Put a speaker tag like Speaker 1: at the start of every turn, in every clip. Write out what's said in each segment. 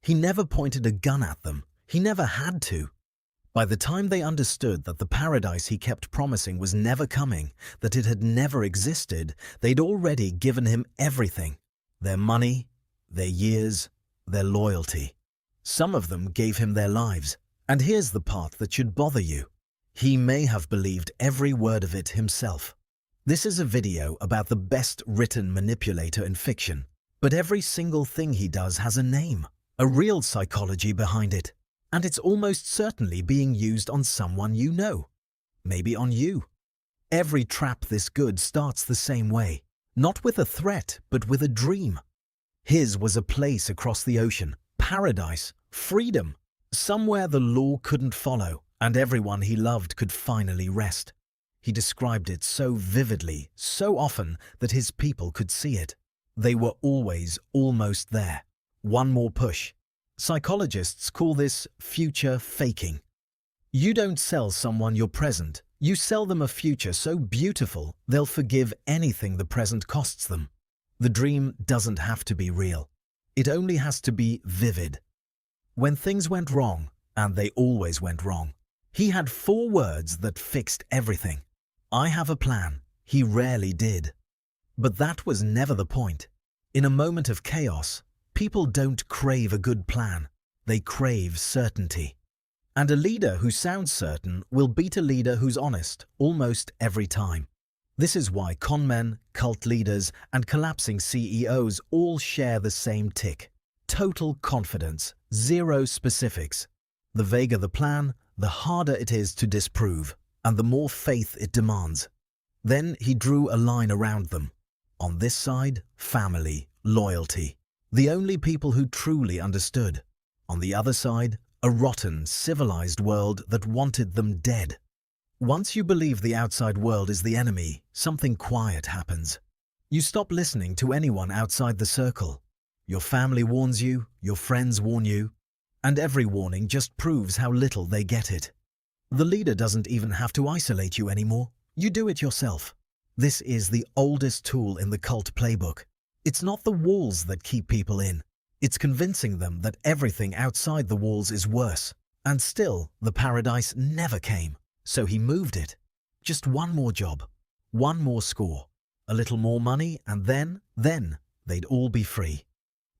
Speaker 1: He never pointed a gun at them. He never had to. By the time they understood that the paradise he kept promising was never coming, that it had never existed, they'd already given him everything. Their money, their years, their loyalty. Some of them gave him their lives. And here's the part that should bother you. He may have believed every word of it himself. This is a video about the best written manipulator in fiction. But every single thing he does has a name, a real psychology behind it. And it's almost certainly being used on someone you know. Maybe on you. Every trap this good starts the same way. Not with a threat, but with a dream. His was a place across the ocean, paradise, freedom, somewhere the law couldn't follow, and everyone he loved could finally rest. He described it so vividly, so often, that his people could see it. They were always almost there. One more push. Psychologists call this future faking. You don't sell someone your present. You sell them a future so beautiful they'll forgive anything the present costs them. The dream doesn't have to be real. It only has to be vivid. When things went wrong, and they always went wrong, he had 4 words that fixed everything. I have a plan. He rarely did. But that was never the point. In a moment of chaos, people don't crave a good plan. They crave certainty. And a leader who sounds certain will beat a leader who's honest almost every time. This is why conmen, cult leaders, and collapsing CEOs all share the same tick. Total confidence, zero specifics. The vaguer the plan, the harder it is to disprove, and the more faith it demands. Then he drew a line around them. On this side, family, loyalty. The only people who truly understood. On the other side, a rotten, civilized world that wanted them dead. Once you believe the outside world is the enemy, something quiet happens. You stop listening to anyone outside the circle. Your family warns you, your friends warn you, and every warning just proves how little they get it. The leader doesn't even have to isolate you anymore. You do it yourself. This is the oldest tool in the cult playbook. It's not the walls that keep people in. It's convincing them that everything outside the walls is worse. And still, the paradise never came. So he moved it. Just one more job. One more score. A little more money, and then they'd all be free.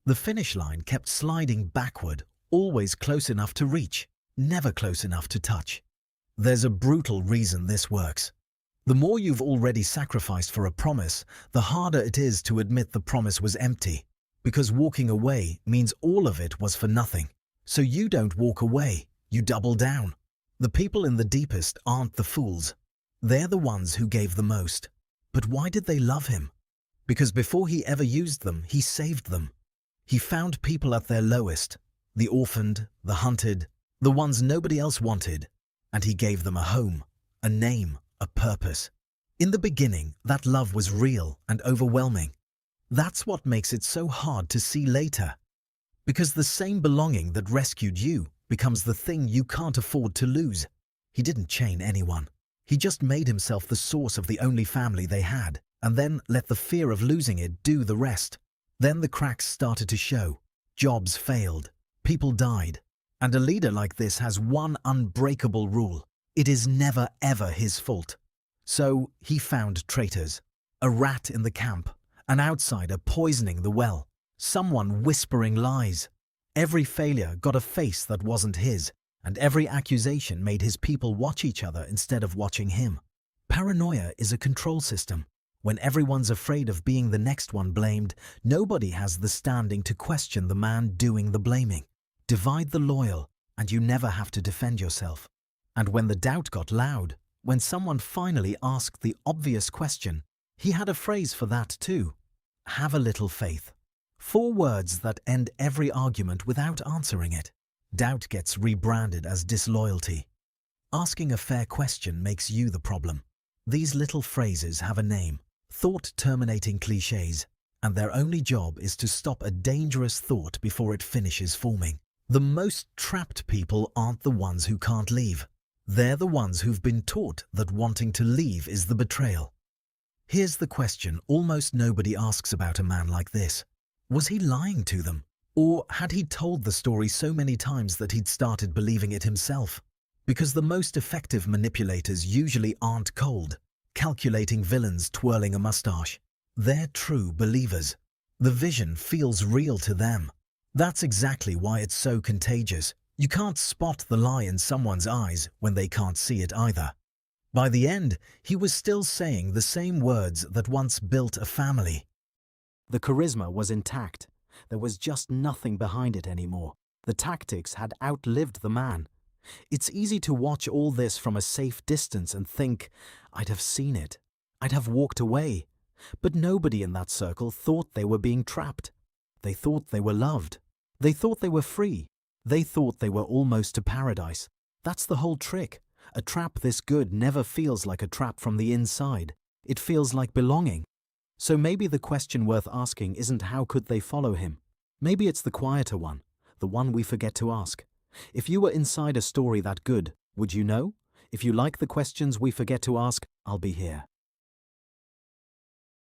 Speaker 1: The finish line kept sliding backward, always close enough to reach, never close enough to touch. There's a brutal reason this works. The more you've already sacrificed for a promise, the harder it is to admit the promise was empty. Because walking away means all of it was for nothing. So you don't walk away, you double down. The people in the deepest aren't the fools. They're the ones who gave the most. But why did they love him? Because before he ever used them, he saved them. He found people at their lowest, the orphaned, the hunted, the ones nobody else wanted, and he gave them a home, a name, a purpose. In the beginning, that love was real and overwhelming. That's what makes it so hard to see later. Because the same belonging that rescued you becomes the thing you can't afford to lose. He didn't chain anyone. He just made himself the source of the only family they had, and then let the fear of losing it do the rest. Then the cracks started to show. Jobs failed. People died. And a leader like this has one unbreakable rule. It is never ever his fault. So he found traitors. A rat in the camp. An outsider poisoning the well. Someone whispering lies. Every failure got a face that wasn't his, and every accusation made his people watch each other instead of watching him. Paranoia is a control system. When everyone's afraid of being the next one blamed, nobody has the standing to question the man doing the blaming. Divide the loyal, and you never have to defend yourself. And when the doubt got loud, when someone finally asked the obvious question, he had a phrase for that too. Have a little faith. 4 words that end every argument without answering it. Doubt gets rebranded as disloyalty. Asking a fair question makes you the problem. These little phrases have a name. Thought-terminating clichés. And their only job is to stop a dangerous thought before it finishes forming. The most trapped people aren't the ones who can't leave. They're the ones who've been taught that wanting to leave is the betrayal. Here's the question almost nobody asks about a man like this. Was he lying to them? Or had he told the story so many times that he'd started believing it himself? Because the most effective manipulators usually aren't cold, calculating villains twirling a mustache. They're true believers. The vision feels real to them. That's exactly why it's so contagious. You can't spot the lie in someone's eyes when they can't see it either. By the end, he was still saying the same words that once built a family. The charisma was intact. There was just nothing behind it anymore. The tactics had outlived the man. It's easy to watch all this from a safe distance and think, I'd have seen it. I'd have walked away. But nobody in that circle thought they were being trapped. They thought they were loved. They thought they were free. They thought they were almost to paradise. That's the whole trick. A trap this good never feels like a trap from the inside. It feels like belonging. So maybe the question worth asking isn't how could they follow him? Maybe it's the quieter one, the one we forget to ask. If you were inside a story that good, would you know? If you like the questions we forget to ask, I'll be here.